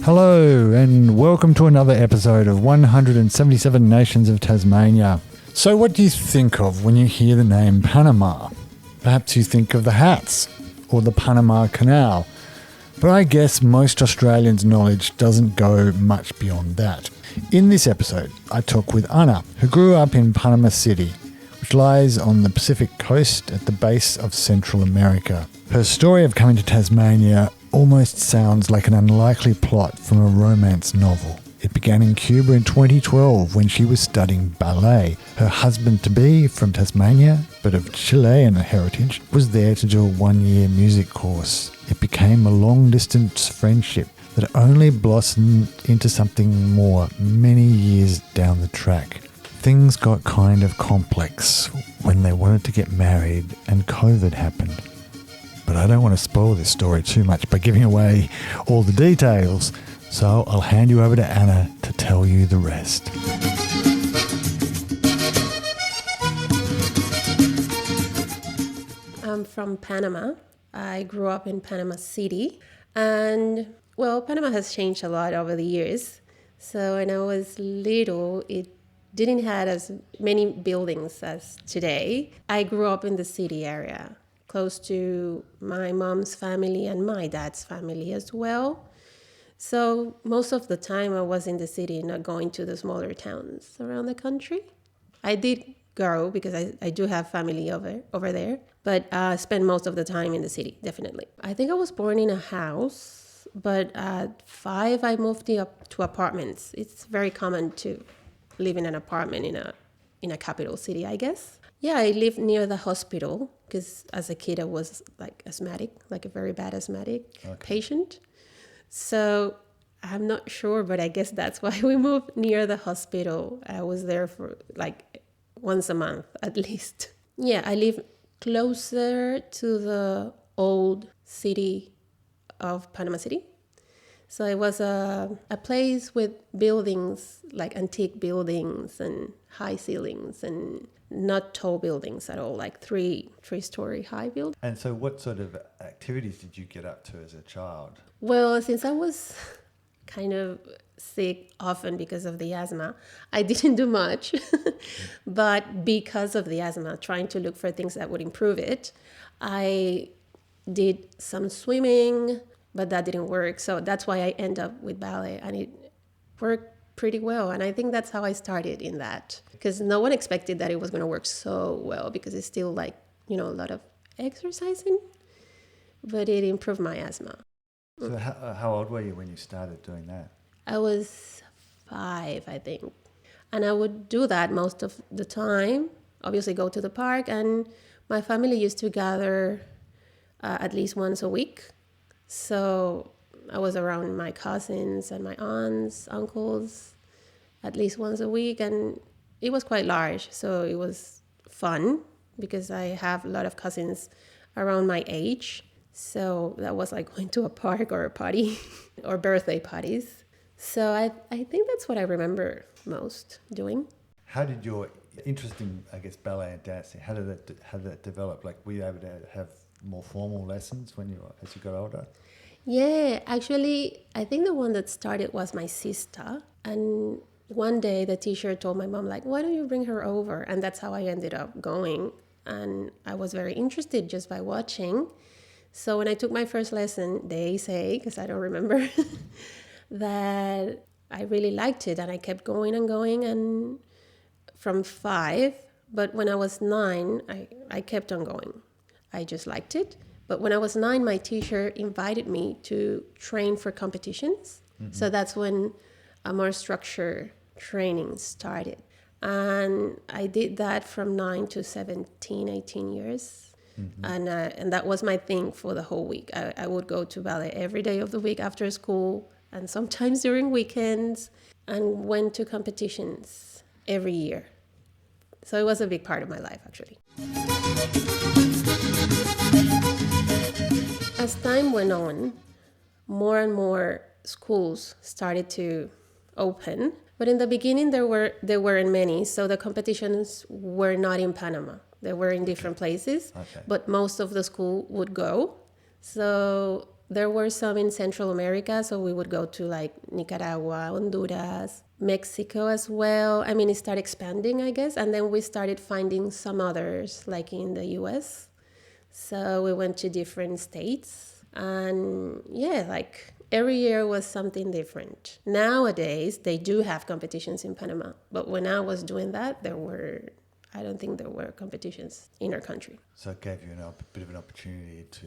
Hello and welcome to another episode of 177 Nations of Tasmania. So what do you think of when you hear the name Panama? Perhaps you think of the hats or the Panama Canal. But I guess most Australians' knowledge doesn't go much beyond that. In this episode, I talk with Anna, who grew up in Panama City, which lies on the Pacific coast at the base of Central America. Her story of coming to Tasmania almost sounds like an unlikely plot from a romance novel. It began in Cuba in 2012 when she was studying ballet. Her husband-to-be, from Tasmania, but of Chilean heritage, was there to do a one-year music course. It became a long-distance friendship that only blossomed into something more many years down the track. Things got kind of complex when they wanted to get married and COVID happened. But I don't want to spoil this story too much by giving away all the details, so I'll hand you over to Anna to tell you the rest. I'm from Panama. I grew up in Panama City, and well, Panama has changed a lot over the years. So when I was little, it didn't have as many buildings as today. I grew up in the city area, close to my mom's family and my dad's family as well. So most of the time I was in the city, not going to the smaller towns around the country. I did go because I do have family over there, but I spent most of the time in the city, definitely. I think I was born in a house, but at 5 I moved up to apartments. It's very common to live in an apartment in a capital city, I guess. Yeah, I lived near the hospital because as a kid I was like asthmatic, like a very bad asthmatic patient. So I'm not sure, but I guess that's why we moved near the hospital. I was there for like once a month at least. Yeah, I live closer to the old city of Panama City. So it was a place with buildings, like antique buildings and high ceilings and not tall buildings at all, like three-story high buildings. And so what sort of activities did you get up to as a child? Well, since I was kind of sick often because of the asthma, I didn't do much. But because of the asthma, trying to look for things that would improve it, I did some swimming, but that didn't work. So that's why I end up with ballet, and it worked pretty well. And I think that's how I started in that, because no one expected that it was going to work so well, because it's still like, a lot of exercising, but it improved my asthma. So how old were you when you started doing that? I was 5, I think. And I would do that most of the time, obviously go to the park, and my family used to gather at least once a week. So I was around my cousins and my aunts, uncles, at least once a week, and it was quite large. So it was fun because I have a lot of cousins around my age. So that was like going to a park or a party or birthday parties. So I think that's what I remember most doing. How did your interest in, ballet and dancing, how did that develop? Like, were you able to have more formal lessons as you got older? Yeah, actually, I think the one that started was my sister. And one day the teacher told my mom, like, why don't you bring her over? And that's how I ended up going. And I was very interested just by watching. So when I took my first lesson, they say, because I don't remember, that I really liked it. And I kept going and going, and from 5. But when I was 9, I kept on going. I just liked it. But when I was 9, my teacher invited me to train for competitions. Mm-hmm. So that's when a more structured training started. And I did that from 9 to 17, 18 years. Mm-hmm. And that was my thing for the whole week. I would go to ballet every day of the week after school, and sometimes during weekends, and went to competitions every year. So it was a big part of my life, actually. As time went on, more and more schools started to open. But in the beginning, there weren't many, so the competitions were not in Panama. They were in different places, but most of the school would go. So there were some in Central America, so we would go to like Nicaragua, Honduras, Mexico as well. I mean, it started expanding, I guess, and then we started finding some others, like in the US. So we went to different states, and yeah, like every year was something different. Nowadays, they do have competitions in Panama, but when I was doing that, I don't think there were competitions in our country. So it gave you a bit of an opportunity to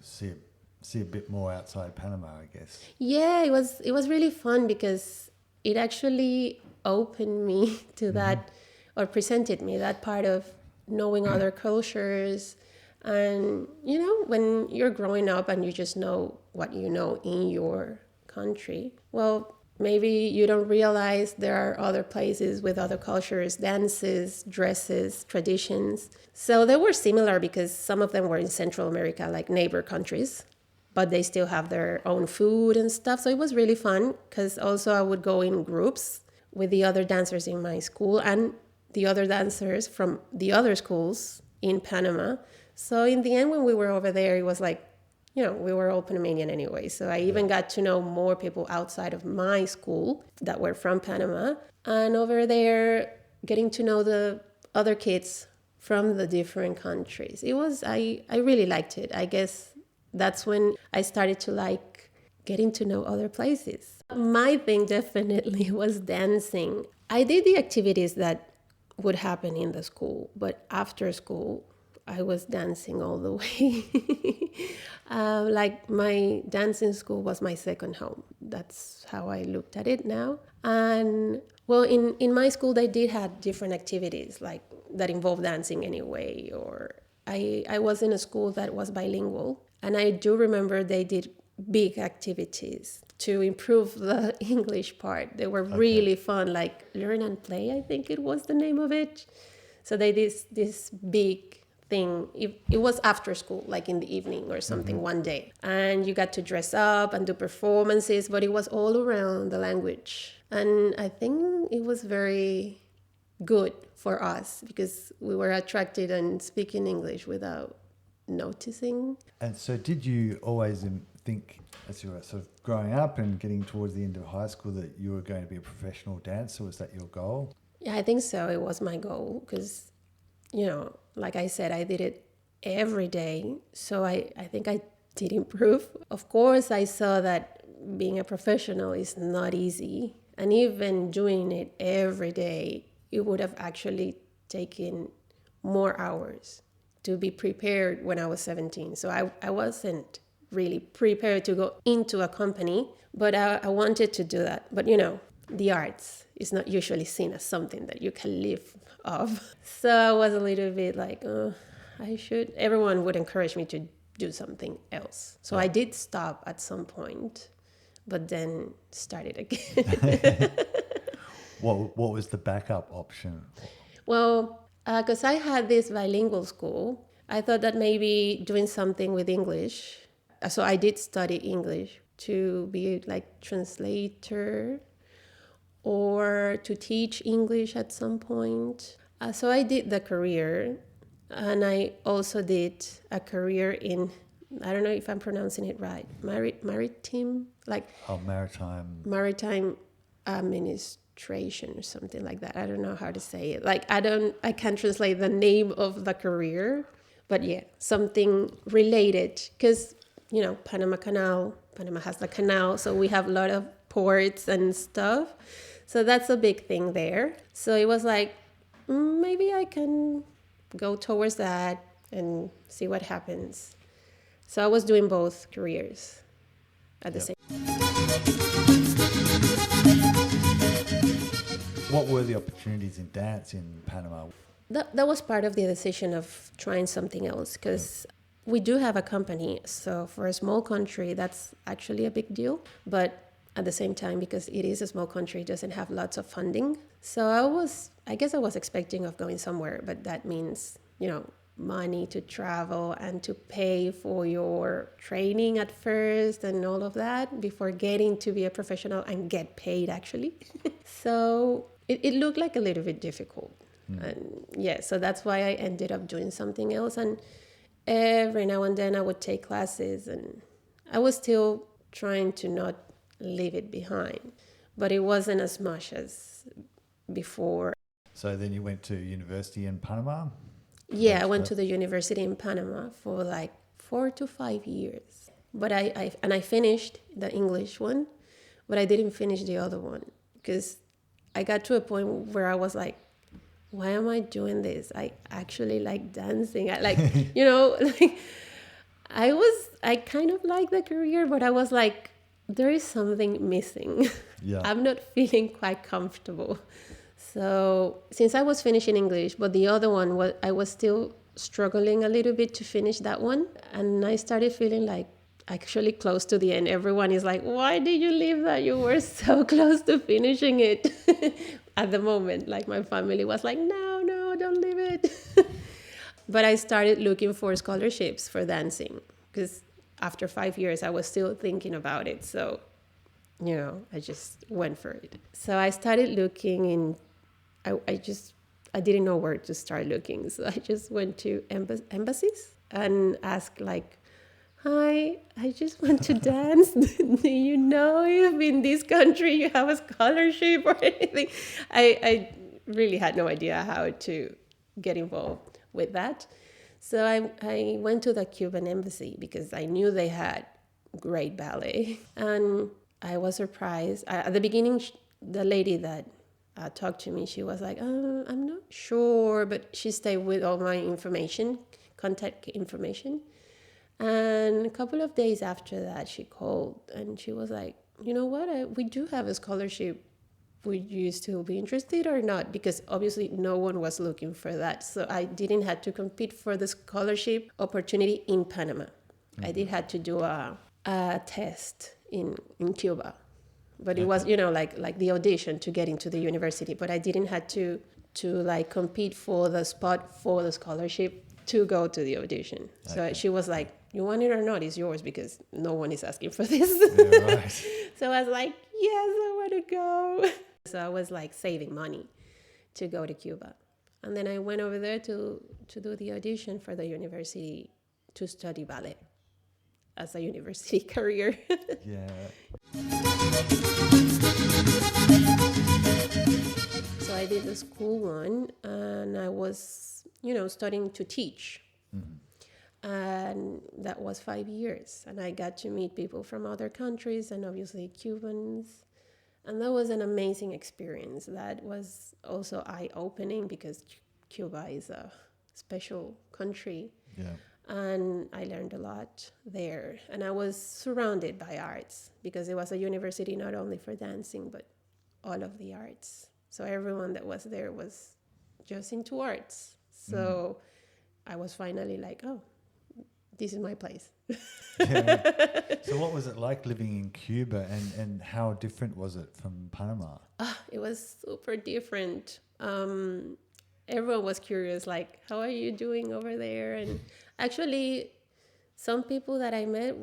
see a bit more outside Panama, I guess. Yeah, it was really fun because it actually opened me to that, or presented me that part of knowing other cultures. And, you know, when you're growing up and you just know what you know in your country, well, maybe you don't realize there are other places with other cultures, dances, dresses, traditions. So they were similar because some of them were in Central America, like neighbor countries, but they still have their own food and stuff. So it was really fun because also I would go in groups with the other dancers in my school and the other dancers from the other schools in Panama. So in the end, when we were over there, it was like, you know, we were all Panamanian anyway. So I even got to know more people outside of my school that were from Panama. And over there, getting to know the other kids from the different countries. I really liked it. I guess that's when I started to like getting to know other places. My thing definitely was dancing. I did the activities that would happen in the school, but after school, I was dancing all the way. Like my dancing school was my second home. That's how I looked at it now. And well, in my school, they did have different activities like that involved dancing anyway. Or I was in a school that was bilingual. And I do remember they did big activities to improve the English part. They were really fun, like Learn and Play, I think it was the name of it. So they did this big thing. It was after school, like in the evening or something, one day. And you got to dress up and do performances, but it was all around the language. And I think it was very good for us because we were attracted and speaking English without noticing. And so did you always think, as you were sort of growing up and getting towards the end of high school, that you were going to be a professional dancer? Was that your goal? Yeah, I think so. It was my goal because, you know, like I said, I did it every day. So I think I did improve. Of course, I saw that being a professional is not easy. And even doing it every day, it would have actually taken more hours to be prepared when I was 17. So I wasn't really prepared to go into a company, but I wanted to do that. But, you know, the arts is not usually seen as something that you can live off. So I was a little bit like, everyone would encourage me to do something else. So I did stop at some point, but then started again. What was the backup option? Well, because I had this bilingual school, I thought that maybe doing something with English. So I did study English to be like translator or to teach English at some point. So I did the career, and I also did a career in, I don't know if I'm pronouncing it right, maritime, like maritime administration or something like that. I don't know how to say it. Like I can't translate the name of the career, but yeah, something related because, you know, Panama Canal, Panama has the canal, so we have a lot of ports and stuff. So that's a big thing there. So it was like, maybe I can go towards that and see what happens. So I was doing both careers at the same time. What were the opportunities in dance in Panama? That was part of the decision of trying something else because we do have a company. So for a small country, that's actually a big deal. But at the same time, because it is a small country, it doesn't have lots of funding. So I guess I was expecting of going somewhere, but that means, you know, money to travel and to pay for your training at first and all of that before getting to be a professional and get paid actually. So it looked like a little bit difficult. And yeah, so that's why I ended up doing something else. And every now and then I would take classes, and I was still trying to not leave it behind, but it wasn't as much as before. So then you went to university in Panama? Yeah, I went to the university in Panama for like 4 to 5 years. But I finished the English one, but I didn't finish the other one because I got to a point where I was like, why am I doing this? I actually like dancing. I like, like I kind of like the career, but I was like, there is something missing. Yeah. I'm not feeling quite comfortable. So since I was finishing English, but the other one was, I was still struggling a little bit to finish that one. And I started feeling like actually close to the end. Everyone is like, why did you leave that? You were so close to finishing it. At the moment, like my family was like, no, don't leave it. But I started looking for scholarships for dancing because after 5 years, I was still thinking about it. So, I just went for it. So I started looking in, I didn't know where to start looking. So I just went to embassies and asked like, hi, I just want to dance. Do you know if in this country you have a scholarship or anything? I really had no idea how to get involved with that. So I went to the Cuban embassy because I knew they had great ballet. And I was surprised. At the beginning, the lady that talked to me, she was like, I'm not sure, but she stayed with all my information, contact information. And a couple of days after that, she called and she was like, you know what, we do have a scholarship. Would you still be interested or not? Because obviously no one was looking for that. So I didn't have to compete for the scholarship opportunity in Panama. I did have to do a test in Cuba. But it was, like the audition to get into the university. But I didn't have to like compete for the spot for the scholarship to go to the audition. So she was like, you want it or not, it's yours because no one is asking for this. Yeah, right. So I was like, yes, I want to go. So I was like saving money to go to Cuba. And then I went over there to do the audition for the university to study ballet as a university career. Yeah. So I did the school one and I was, studying to teach. Mm-hmm. And that was 5 years. And I got to meet people from other countries and obviously Cubans. And that was an amazing experience. That was also eye-opening because Cuba is a special country. Yeah. And I learned a lot there. And I was surrounded by arts because it was a university not only for dancing, but all of the arts. So everyone that was there was just into arts. So I was finally like, oh, this is my place. Yeah. So what was it like living in Cuba and how different was it from Panama? It was super different. Everyone was curious, like, how are you doing over there? And actually, some people that I met,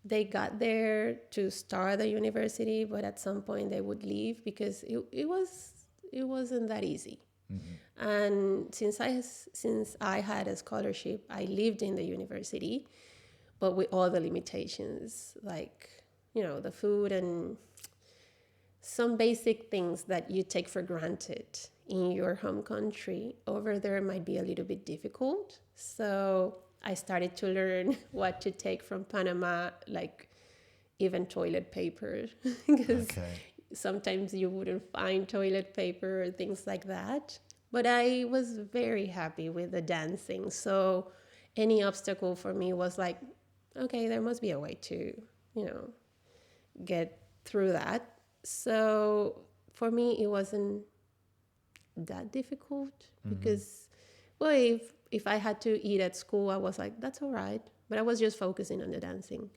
they got there to start the university, but at some point they would leave because it wasn't that easy. Mm-hmm. And since I had a scholarship, I lived in the university, but with all the limitations, like, the food and some basic things that you take for granted in your home country. Over there might be a little bit difficult. So I started to learn what to take from Panama, like even toilet paper, because sometimes you wouldn't find toilet paper or things like that. But I was very happy with the dancing. So any obstacle for me was like, okay, there must be a way to, get through that. So for me, it wasn't that difficult because, well, if I had to eat at school, I was like, that's all right. But I was just focusing on the dancing.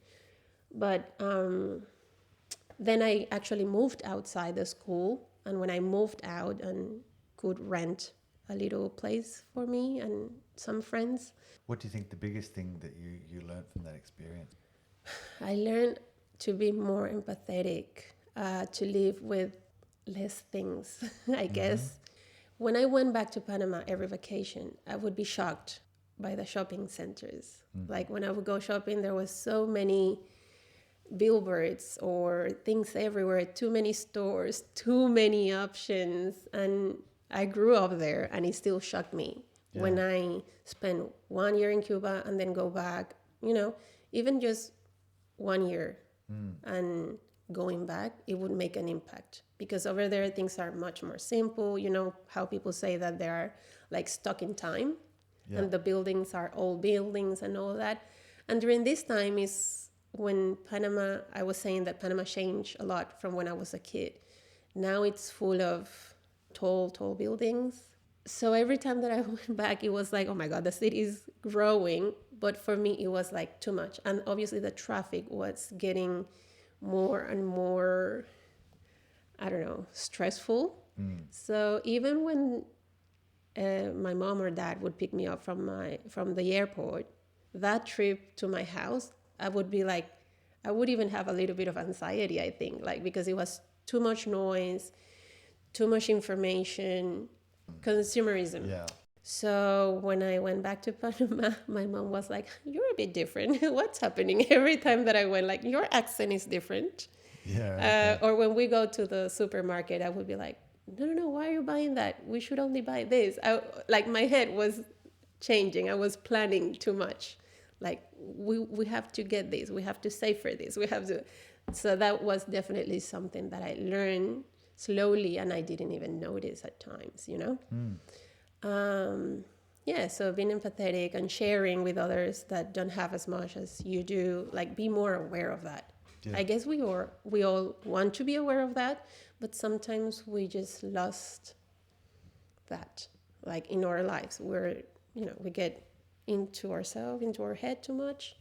But then I actually moved outside the school. And when I moved out and could rent a little place for me and some friends. What do you think the biggest thing that you learned from that experience? I learned to be more empathetic, to live with less things, I guess. When I went back to Panama every vacation, I would be shocked by the shopping centers. Like when I would go shopping, there was so many billboards or things everywhere, too many stores, too many options. And I grew up there and it still shocked me when I spent 1 year in Cuba and then go back, even just 1 year and going back, it would make an impact because over there things are much more simple. You know how people say that they are like stuck in time and the buildings are old buildings and all that. And during this time is when Panama, I was saying that Panama changed a lot from when I was a kid. Now it's full of tall buildings. So every time that I went back, it was like, oh my God, the city is growing. But for me, it was like too much. And obviously the traffic was getting more and more, I don't know, stressful. So even when my mom or dad would pick me up from the airport, that trip to my house, I would be like, I would even have a little bit of anxiety, I think, like because it was too much noise, too much information, consumerism. Yeah. So when I went back to Panama, my mom was like, "You're a bit different. What's happening?" Every time that I went, like, your accent is different. Yeah. Or when we go to the supermarket, I would be like, no, why are you buying that? We should only buy this. Like my head was changing. I was planning too much. Like we have to get this. We have to save for this. We have to. So that was definitely something that I learned slowly, and I didn't even notice at times. So being empathetic and sharing with others that don't have as much as you do, like be more aware of that. I guess we all want to be aware of that, but sometimes we just lost that, like in our lives, where we get into ourselves, into our head too much,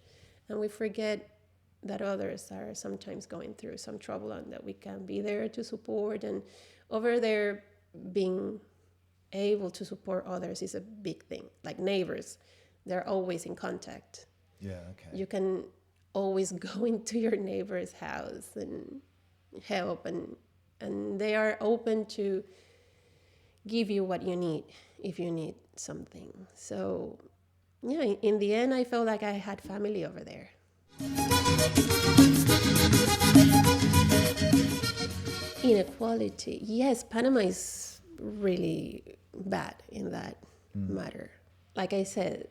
and we forget that others are sometimes going through some trouble and that we can be there to support. And over there, being able to support others is a big thing. Like neighbors, they're always in contact. Yeah, okay. You can always go into your neighbor's house and help, and they are open to give you what you need if you need something. So in the end, I felt like I had family over there. Inequality, yes, Panama is really bad in that matter. Like I said,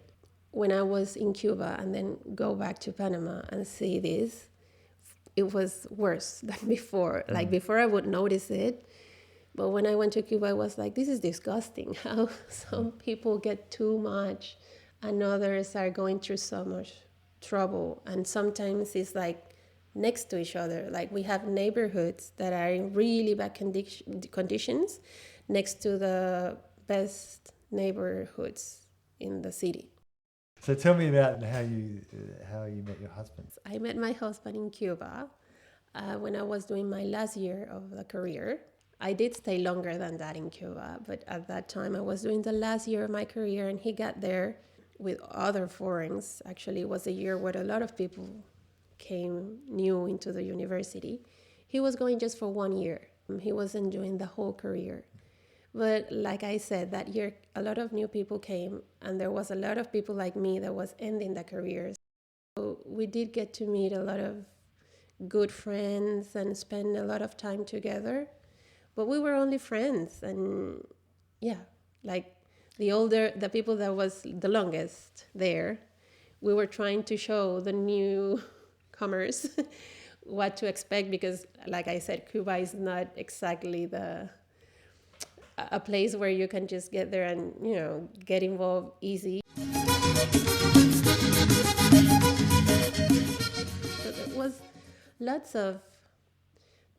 when I was in Cuba and then go back to Panama and see this, it was worse than before. Like before I would notice it, but when I went to Cuba, I was like, this is disgusting how some people get too much and others are going through so much trouble. And sometimes it's like next to each other. Like we have neighborhoods that are in really bad conditions next to the best neighborhoods in the city. So tell me about how you met your husband. I met my husband in Cuba when I was doing my last year of the career. I did stay longer than that in Cuba, but at that time I was doing the last year of my career, and he got there with other foreigners. Actually, it was a year where a lot of people came new into the university. He was going just for 1 year. He wasn't doing the whole career. But like I said, that year, a lot of new people came, and there was a lot of people like me that was ending the careers. So we did get to meet a lot of good friends and spend a lot of time together. But we were only friends, and like the people that was the longest there, we were trying to show the newcomers what to expect, because like I said, Cuba is not exactly a place where you can just get there and get involved easy. So there was lots of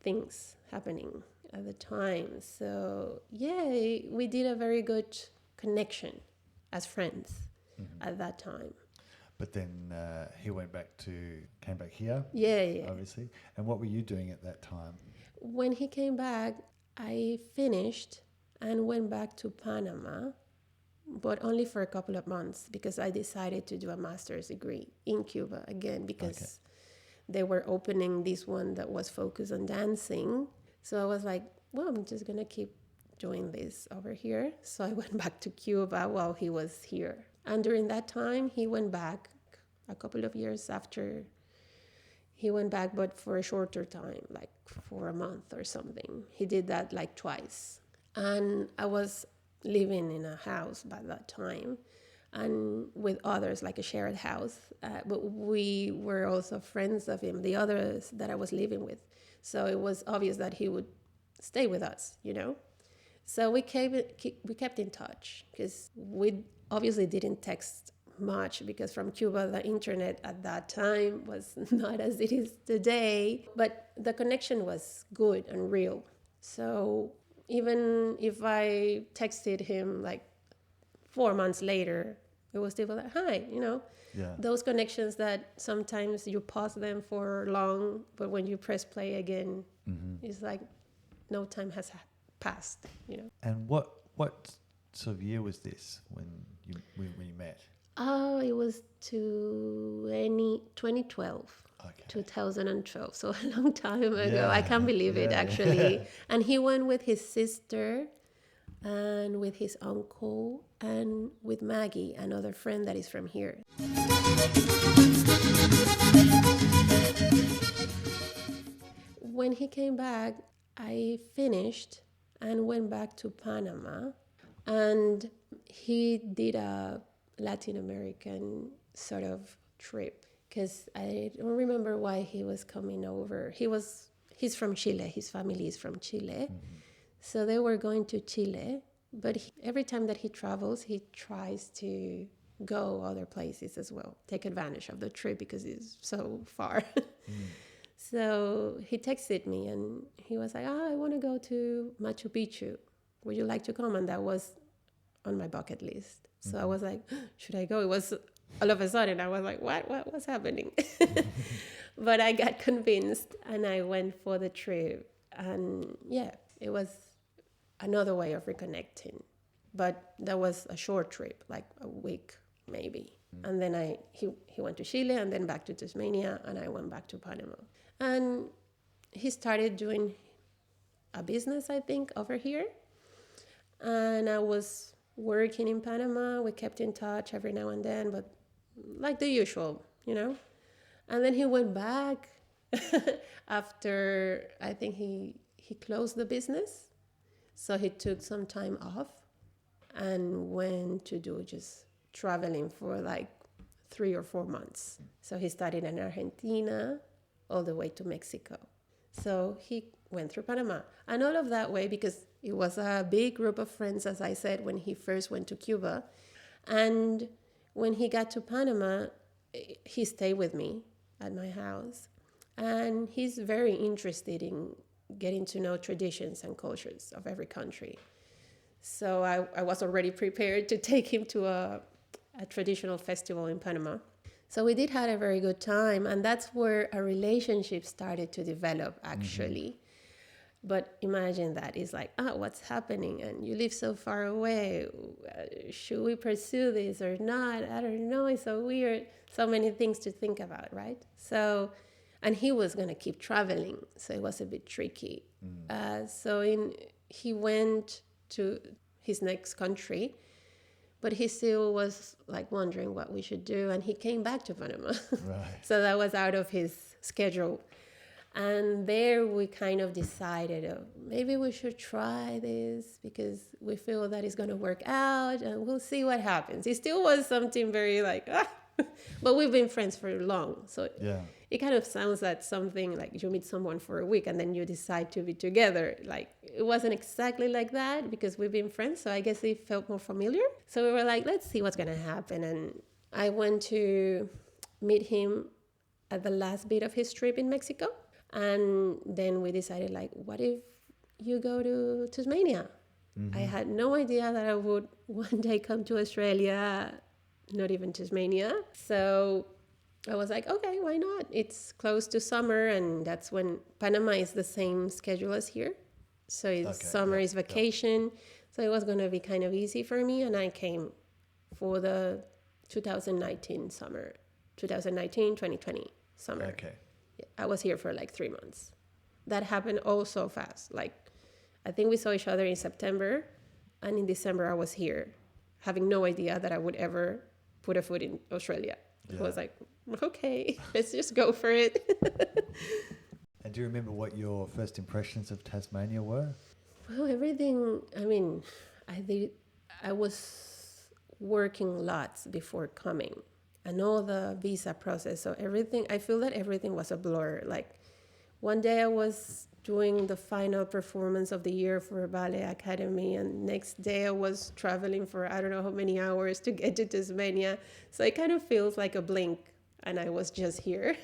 things happening at the time. So we did a very good connection as friends at that time. But then he came back here. Yeah. Obviously. And what were you doing at that time? When he came back, I finished and went back to Panama, but only for a couple of months, because I decided to do a master's degree in Cuba again, because they were opening this one that was focused on dancing. So I was like, well, I'm just going to keep doing this over here. So I went back to Cuba while he was here. And during that time, he went back a couple of years after he went back, but for a shorter time, like for a month or something. He did that like twice. And I was living in a house by that time and with others, like a shared house. But we were also friends of him, the others that I was living with. So it was obvious that he would stay with us, you know? So we kept in touch because we obviously didn't text much because from Cuba, the internet at that time was not as it is today, but the connection was good and real. So even if I texted him like 4 months later, it was still like, hi, you know, those connections that sometimes you pause them for long, but when you press play again, it's like no time has passed, you know. And what sort of year was this when you met? Oh, it was 2012. Okay. 2012, so a long time ago. Yeah. I can't believe it, Yeah. actually. And he went with his sister and with his uncle and with Maggie, another friend that is from here. When he came back, I finished and went back to Panama, and he did a Latin American sort of trip because I don't remember why he was coming over. He's from Chile. His family is from Chile. So they were going to Chile, but every time that he travels, he tries to go other places as well, take advantage of the trip because it's so far. So he texted me and he was like, I want to go to Machu Picchu. Would you like to come? And that was on my bucket list. So I was like, should I go? It was all of a sudden, I was like, what's happening? But I got convinced and I went for the trip. And yeah, it was another way of reconnecting. But that was a short trip, like a week maybe. And then he went to Chile and then back to Tasmania, and I went back to Panama. And he started doing a business, I think, over here. And I was working in Panama. We kept in touch every now and then, but like the usual, you know. And then he went back after, I think he closed the business. So he took some time off and went to do just traveling for like 3 or 4 months. So he started in Argentina all the way to Mexico. So he went through Panama. And all of that way, because it was a big group of friends, as I said, when he first went to Cuba. And when he got to Panama, he stayed with me at my house. And he's very interested in getting to know traditions and cultures of every country. So I was already prepared to take him to a traditional festival in Panama. So we did have a very good time, and that's where a relationship started to develop, actually. But imagine that. It's like, what's happening? And you live so far away. Should we pursue this or not? I don't know. It's so weird. So many things to think about, right? So, and he was going to keep traveling, so it was a bit tricky. He went to his next country, but he still was like wondering what we should do, and he came back to Panama. Right. So that was out of his schedule. And there we kind of decided, maybe we should try this because we feel that it's going to work out and we'll see what happens. It still was something very like, but we've been friends for long. So it kind of sounds like something like you meet someone for a week and then you decide to be together. Like it wasn't exactly like that because we've been friends. So I guess it felt more familiar. So we were like, let's see what's going to happen. And I went to meet him at the last bit of his trip in Mexico. And then we decided, like, what if you go to Tasmania? I had no idea that I would one day come to Australia, not even Tasmania. So I was like, okay, why not? It's close to summer, and that's when Panama is the same schedule as here. So summer is vacation. So it was going to be kind of easy for me, and I came for the 2019 summer, 2019-2020 summer. Okay. I was here for like 3 months. That happened all so fast. Like I think we saw each other in September, and in December I was here, having no idea that I would ever put a foot in Australia. Yeah. I was like, okay, let's just go for it. And do you remember what your first impressions of Tasmania were? Well, everything, I mean, I was working lots before coming, and all the visa process. So everything, I feel that everything was a blur. Like one day I was doing the final performance of the year for a ballet academy, and next day I was traveling for I don't know how many hours to get to Tasmania. So it kind of feels like a blink, and I was just here.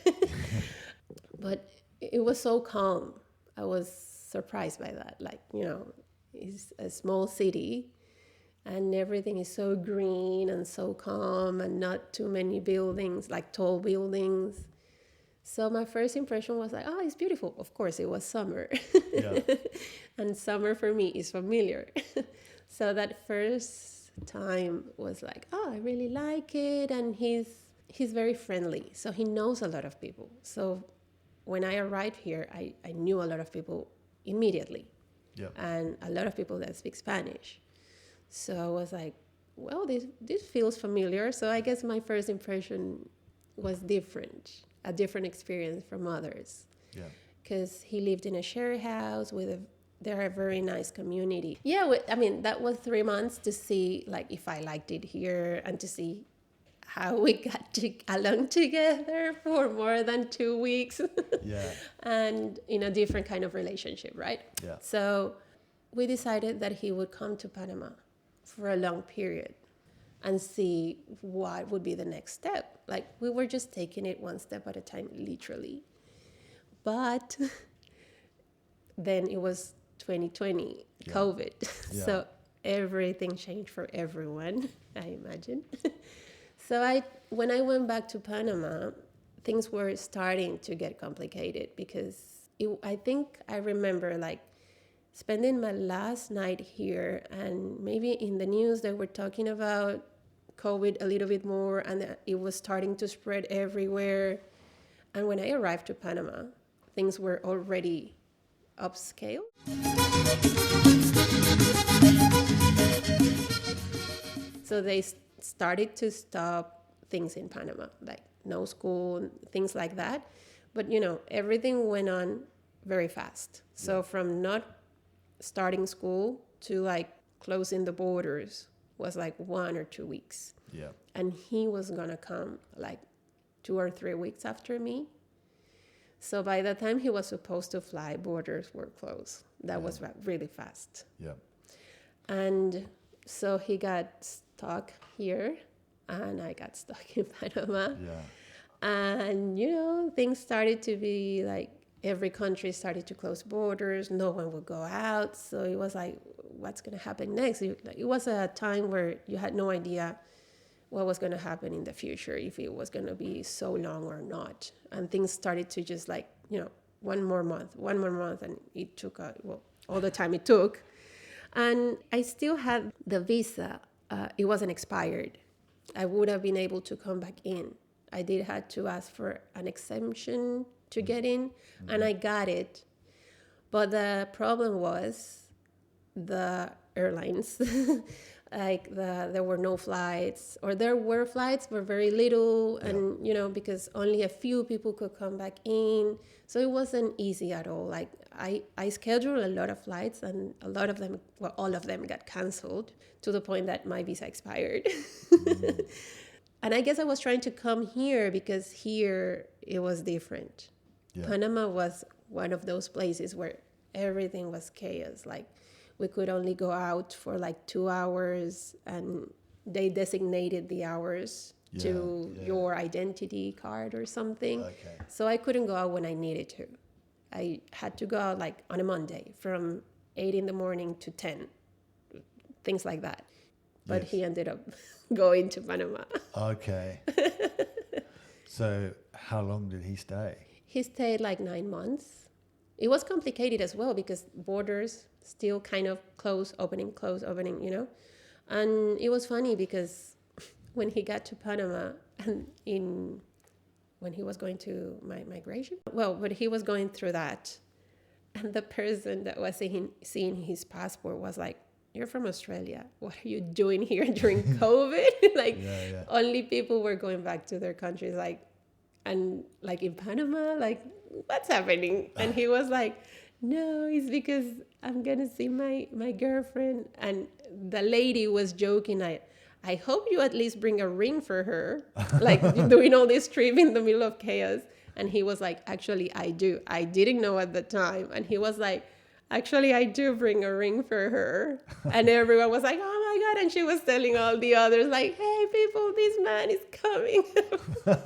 But it was so calm. I was surprised by that. Like, it's a small city, and everything is so green and so calm, and not too many buildings, like tall buildings. So my first impression was like, oh, it's beautiful. Of course, it was summer. Yeah. And summer for me is familiar. So that first time was like, oh, I really like it. And he's very friendly. So he knows a lot of people. So when I arrived here, I knew a lot of people immediately. Yeah. And a lot of people that speak Spanish. So I was like, well, this feels familiar. So I guess my first impression was different, a different experience from others. Yeah. Because he lived in a share house they're a very nice community. Yeah, I mean, that was 3 months to see like if I liked it here and to see how we got along together for more than 2 weeks. Yeah. And in a different kind of relationship, right? Yeah. So we decided that he would come to Panama for a long period and see what would be the next step. Like, we were just taking it one step at a time, literally. But then it was 2020, Yeah. COVID. Yeah. So everything changed for everyone, I imagine. So when I went back to Panama, things were starting to get complicated because I think I remember like spending my last night here, and maybe in the news they were talking about COVID a little bit more, and it was starting to spread everywhere. And when I arrived to Panama, things were already upscale. So they started to stop things in Panama, like no school, things like that. But, everything went on very fast. So from not starting school to like closing the borders was like 1 or 2 weeks. Yeah. And he was gonna come like 2 or 3 weeks after me. So by the time he was supposed to fly, borders were closed. That was really fast. Yeah. And so he got stuck here, and I got stuck in Panama. Yeah. And, things started to be like, every country started to close borders. No one would go out. So it was like, what's going to happen next? It was a time where you had no idea what was going to happen in the future, if it was going to be so long or not. And things started to just like, one more month. And it took, all the time it took. And I still had the visa. It wasn't expired. I would have been able to come back in. I did have to ask for an exemption to get in, and I got it. But the problem was the airlines. There were no flights, or there were flights, but very little, and because only a few people could come back in. So it wasn't easy at all. Like I scheduled a lot of flights, and a lot of them, all of them got canceled to the point that my visa expired. And I guess I was trying to come here because here it was different. Yeah. Panama was one of those places where everything was chaos. Like, we could only go out for like 2 hours, and they designated the hours to your identity card or something. Okay. So I couldn't go out when I needed to. I had to go out like on a Monday from 8 in the morning to 10, things like that. But he ended up going to Panama. Okay. So how long did he stay? He stayed like 9 months. It was complicated as well because borders still kind of close, opening, And it was funny because when he got to Panama and when he was going to my migration, but he was going through that, And the person that was seeing his passport was like, "You're from Australia. What are you doing here during COVID?" Like, Yeah. only people were going back to their countries, like, and like in Panama, like, what's happening? And he was like, "No, it's because I'm gonna see my girlfriend." And the lady was joking, like, "I hope you at least bring a ring for her," like doing all this trip in the middle of chaos. And he was like, "Actually, I do. I didn't know at the time." And he was like, "Actually, I do bring a ring for her." And everyone was like, "Oh my God." And she was telling all the others, like, "Hey, people, this man is coming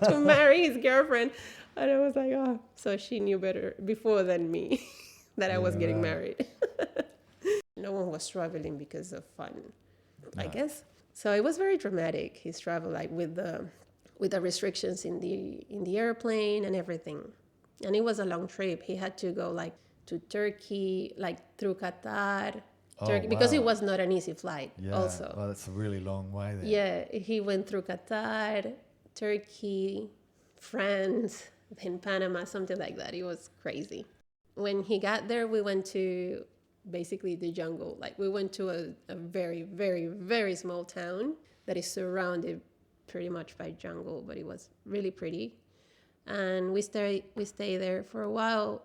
to marry his girlfriend." And I was like, "Oh." So she knew better before than me that I was getting married. No one was traveling because of fun, I guess. So it was very dramatic, his travel, like with the restrictions in the airplane and everything. And it was a long trip. He had to go like to Turkey, like through Qatar, Turkey, because it was not an easy flight. Also, well, that's a really long way there. yeah, he went through Qatar, Turkey, France, then Panama, something like that. It was crazy. When he got there, we went to basically the jungle. Like, we went to a very, very, very small town that is surrounded pretty much by jungle, but it was really pretty. And we stayed there for a while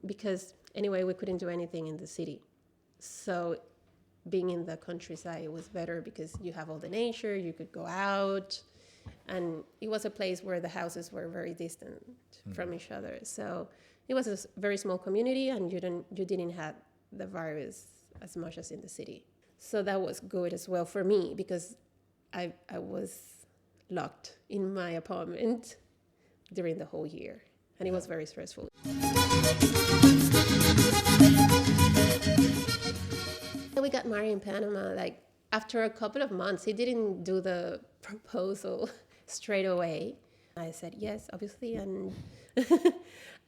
because anyway, we couldn't do anything in the city. So being in the countryside was better because you have all the nature, you could go out, and it was a place where the houses were very distant from each other. So it was a very small community, and you didn't have the virus as much as in the city. So that was good as well for me because I was locked in my apartment during the whole year, and it was very stressful. We got married in Panama, like after a couple of months. He didn't do the proposal straight away. I said yes, obviously, and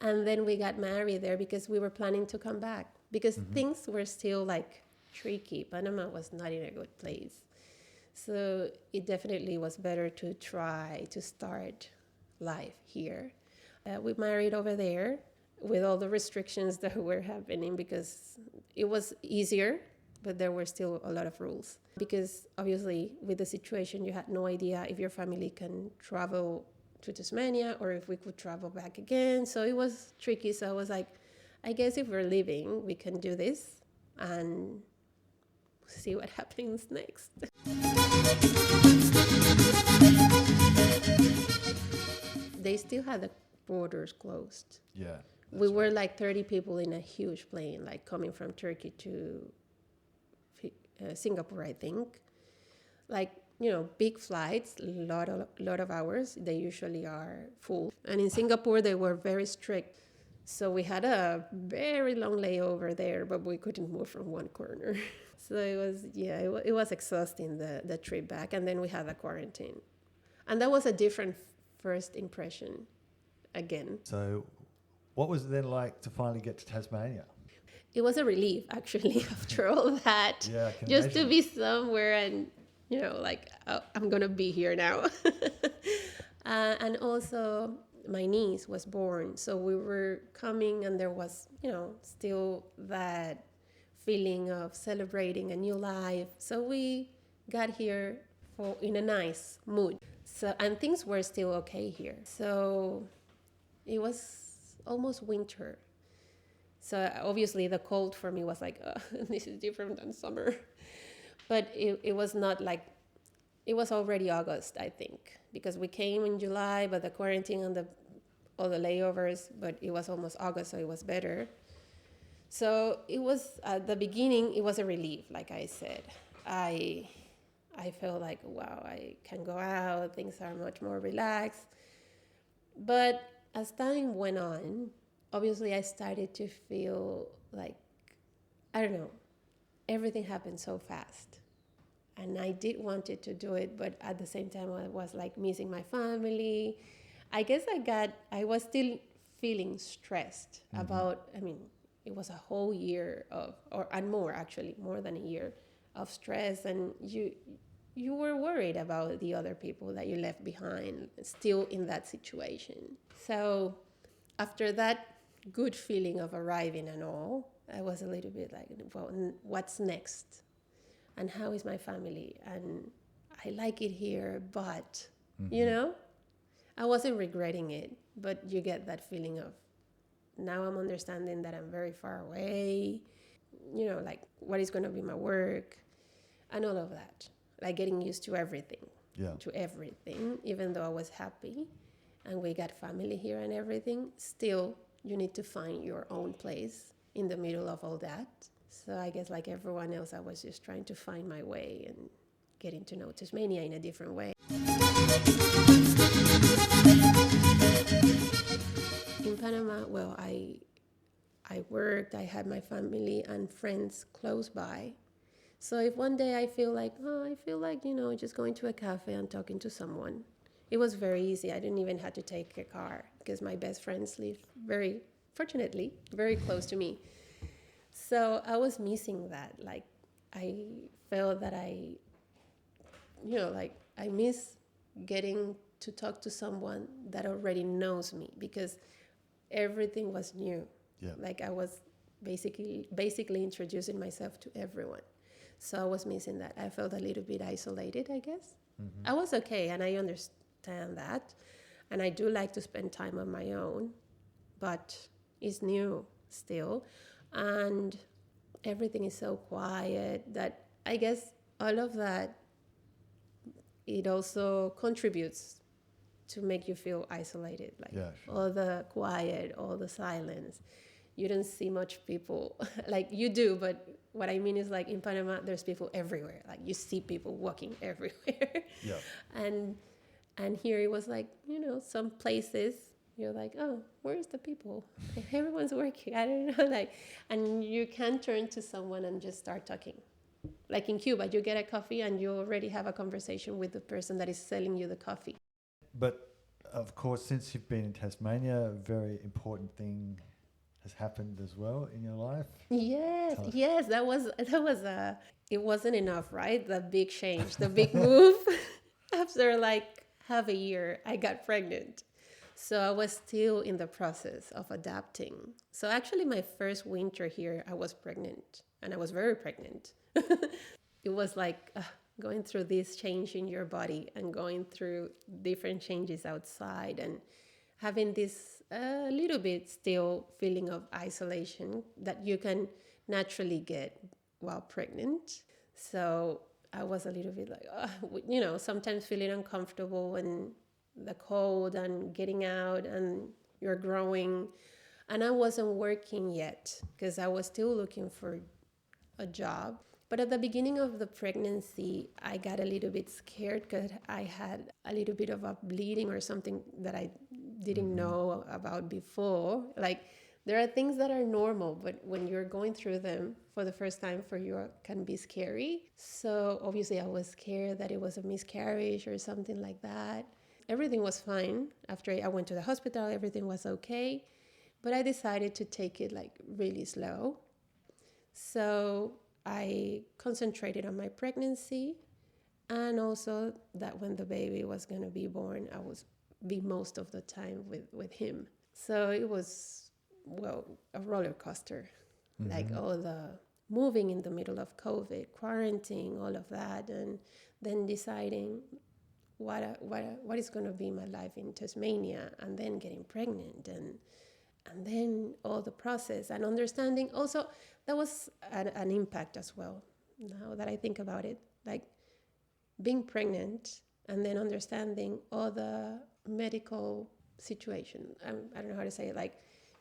and then we got married there because we were planning to come back because things were still like tricky. Panama was not in a good place. So it definitely was better to try to start life here. We married over there with all the restrictions that were happening because it was easier, but there were still a lot of rules. Because obviously with the situation, you had no idea if your family can travel to Tasmania or if we could travel back again. So it was tricky. So I was like, I guess if we're leaving, we can do this and see what happens next. They still had the borders closed. Yeah. We were like 30 people in a huge plane, like coming from Turkey to Singapore, I think. Like, big flights, lot of hours. They usually are full. And in Singapore, they were very strict. So we had a very long layover there, but we couldn't move from one corner. So it was exhausting, the trip back. And then we had the quarantine. And that was a different first impression again. So what was it then like to finally get to Tasmania? It was a relief, actually, after all that. Yeah, I can just imagine. to be somewhere and, like, oh, I'm going to be here now. And also, my niece was born. So we were coming and there was, still that feeling of celebrating a new life. So we got here in a nice mood. So, and things were still okay here. So it was almost winter. So obviously the cold for me was like, this is different than summer. But it was not like, it was already August, I think, because we came in July, but the quarantine and all the layovers, but it was almost August, so it was better. So it was, at the beginning, it was a relief, like I said. I felt like, wow, I can go out, things are much more relaxed. But as time went on, obviously I started to feel like, I don't know, everything happened so fast. And I did wanted to do it, but at the same time I was like missing my family. I guess I was still feeling stressed about, it was a whole year and more actually, more than a year of stress. And you were worried about the other people that you left behind still in that situation. So after that good feeling of arriving and all, I was a little bit like, well, what's next? And how is my family? And I like it here, but, you know, I wasn't regretting it, but you get that feeling of, now I'm understanding that I'm very far away, you know, like what is going to be my work and all of that. Like getting used to everything, even though I was happy and we got family here and everything, still you need to find your own place in the middle of all that. So I guess like everyone else, I was just trying to find my way and getting to know Tasmania in a different way. In Panama, well, I worked, I had my family and friends close by. So if one day I feel like, you know, just going to a cafe and talking to someone, it was very easy. I didn't even have to take a car because my best friends live fortunately, very close to me. So I was missing that. Like, I felt that I miss getting to talk to someone that already knows me because everything was new. Yeah. Like I was basically introducing myself to everyone. So I was missing that. I felt a little bit isolated, I guess. Mm-hmm. I was okay, and I understand that. And I do like to spend time on my own, but it's new still. And everything is so quiet that I guess all of that, it also contributes to make you feel isolated. Like all the quiet, all the silence. You don't see much people. Like you do, but what I mean is like in Panama, there's people everywhere. Like you see people walking everywhere. Yeah. And here it was like, you know, some places you're like, oh, where's the people? Everyone's working. I don't know. Like, and you can turn to someone and just start talking. Like in Cuba, you get a coffee and you already have a conversation with the person that is selling you the coffee. But of course, since you've been in Tasmania, a very important thing has happened as well in your life. Yes, it wasn't enough, right? The big change, the big move. After like half a year, I got pregnant. So I was still in the process of adapting. So actually my first winter here, I was pregnant and I was very pregnant. It was like going through this change in your body and going through different changes outside and having this little bit still feeling of isolation that you can naturally get while pregnant. So I was a little bit like, you know, sometimes feeling uncomfortable and the cold and getting out and you're growing. And I wasn't working yet because I was still looking for a job. But at the beginning of the pregnancy, I got a little bit scared because I had a little bit of a bleeding or something that I didn't know about before. Like there are things that are normal, but when you're going through them for the first time for you, it can be scary. So obviously I was scared that it was a miscarriage or something like that. Everything was fine. After I went to the hospital, everything was okay. But I decided to take it like really slow. So I concentrated on my pregnancy and also that when the baby was going to be born, I was be most of the time with him. So it was, well, a roller coaster. Like all the moving in the middle of COVID, quarantine, all of that, and then deciding what is going to be my life in Tasmania, and then getting pregnant, and then all the process and understanding. Also, that was an impact as well. Now that I think about it, like being pregnant and then understanding all the medical situation. I don't know how to say it. Like,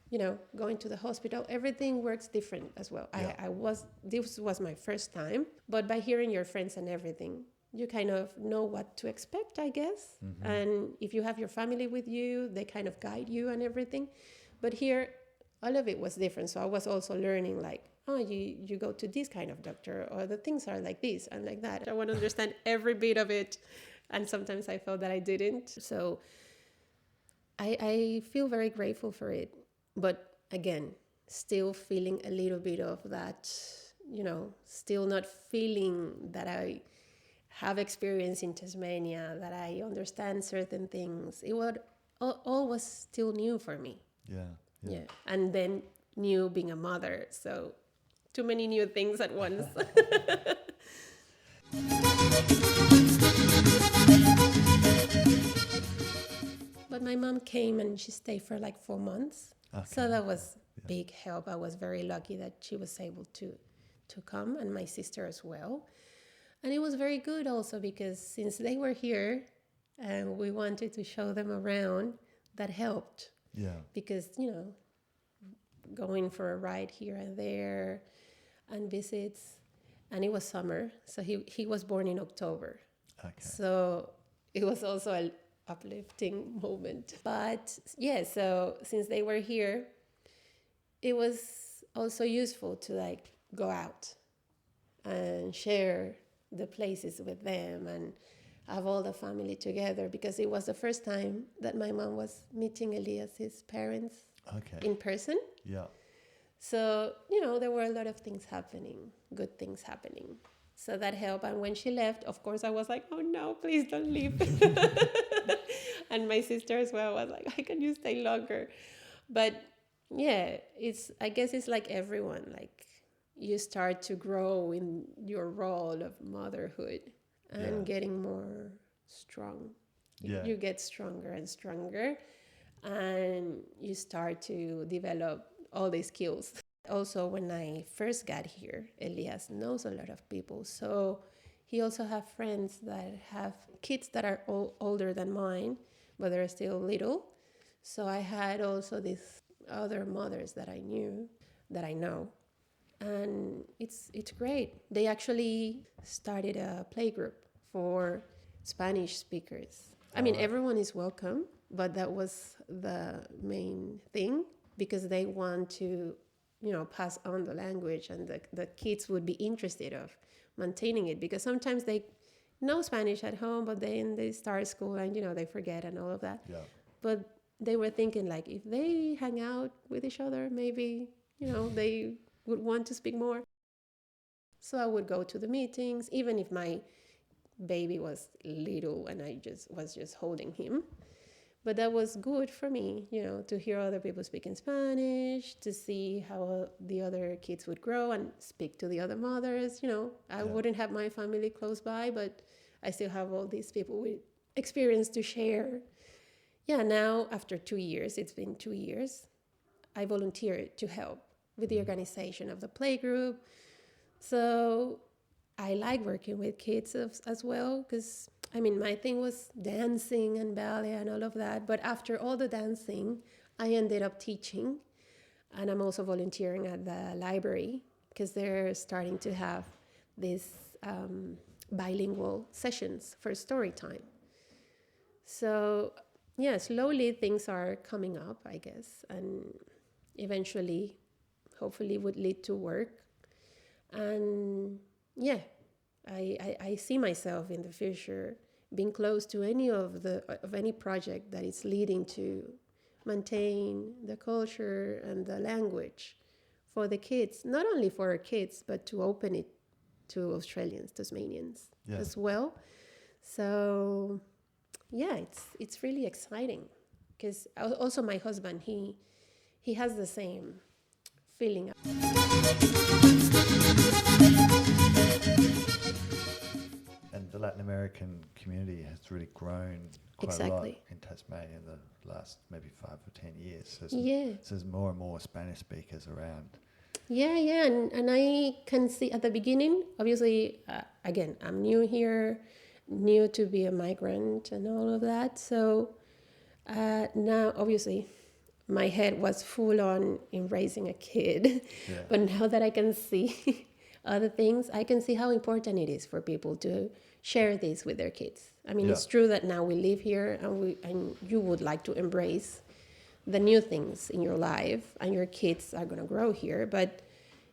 you know, going to the hospital, everything works different as well. Yeah. This was my first time, but by hearing your friends and everything, you kind of know what to expect, I guess. And if you have your family with you, they kind of guide you and everything. But here, all of it was different. So I was also learning like, oh, you go to this kind of doctor, or the things are like this and like that. I want to understand every bit of it. And sometimes I felt that I didn't. So I feel very grateful for it. But again, still feeling a little bit of that, you know, still not feeling that I have experience in Tasmania, that I understand certain things. It was all was still new for me. Yeah. Yeah. And then new being a mother. So too many new things at once. But my mom came and she stayed for like 4 months. Okay. So that was big help. I was very lucky that she was able to come, and my sister as well. And it was very good also because since they were here and we wanted to show them around, that helped. Yeah. Because, you know, going for a ride here and there and visits. And it was summer. So he was born in October. Okay. So it was also an uplifting moment. But yeah, so since they were here, it was also useful to like go out and share the places with them and have all the family together, because it was the first time that my mom was meeting Elias's parents in person. Yeah. So, you know, there were a lot of things happening, good things happening. So that helped. And when she left, of course, I was like, oh no, please don't leave. And my sister as well was like, "Can you stay longer?" But yeah, I guess it's like everyone, like you start to grow in your role of motherhood and getting more strong. Yeah. You get stronger and stronger, and you start to develop all these skills. Also, when I first got here, Elias knows a lot of people. So he also have friends that have kids that are older than mine, but they're still little. So I had also these other mothers that I know. And it's great. They actually started a playgroup for Spanish speakers. I mean, everyone is welcome, but that was the main thing, because they want to, you know, pass on the language, and the kids would be interested of maintaining it, because sometimes they know Spanish at home, but then they start school and, you know, they forget and all of that. Yeah. But they were thinking like, if they hang out with each other, maybe, you know, they would want to speak more. So I would go to the meetings, even if my baby was little and I was just holding him. But that was good for me, you know, to hear other people speak in Spanish, to see how the other kids would grow and speak to the other mothers. You know, I wouldn't have my family close by, but I still have all these people with experience to share. Yeah, now after 2 years, it's been 2 years, I volunteered to help with the organization of the playgroup. So I like working with kids as well, because I mean, my thing was dancing and ballet and all of that. But after all the dancing, I ended up teaching. And I'm also volunteering at the library, because they're starting to have these bilingual sessions for story time. So yeah, slowly things are coming up, I guess. And eventually, hopefully, would lead to work. And yeah, I see myself in the future being close to any project that is leading to maintain the culture and the language for the kids, not only for our kids, but to open it to Australians, Tasmanians as well. So yeah, it's really exciting, because also my husband, he has the same feeling. And the Latin American community has really grown quite a lot in Tasmania in the last maybe 5 or 10 years. So there's more and more Spanish speakers around. Yeah, and I can see at the beginning, obviously, again, I'm new here, new to be a migrant and all of that. So now, obviously, my head was full on in raising a kid. But now that I can see other things, I can see how important it is for people to share this with their kids. I mean, it's true that now we live here and you would like to embrace the new things in your life, and your kids are going to grow here, but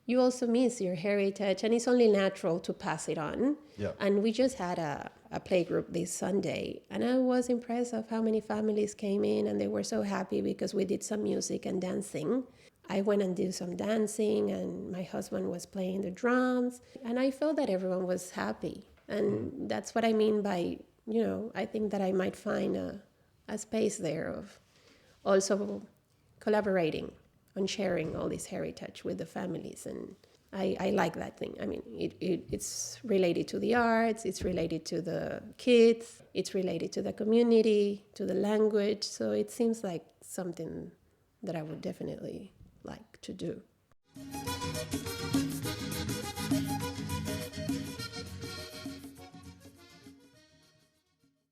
you also miss your heritage, and it's only natural to pass it on. And we just had a playgroup this Sunday, and I was impressed of how many families came in, and they were so happy because we did some music and dancing. I went and did some dancing, and my husband was playing the drums, and I felt that everyone was happy. And that's what I mean by, I think that I might find a space there of also collaborating on sharing all this heritage with the families. And I like that thing. I mean, it's related to the arts, it's related to the kids, it's related to the community, to the language. So it seems like something that I would definitely like to do.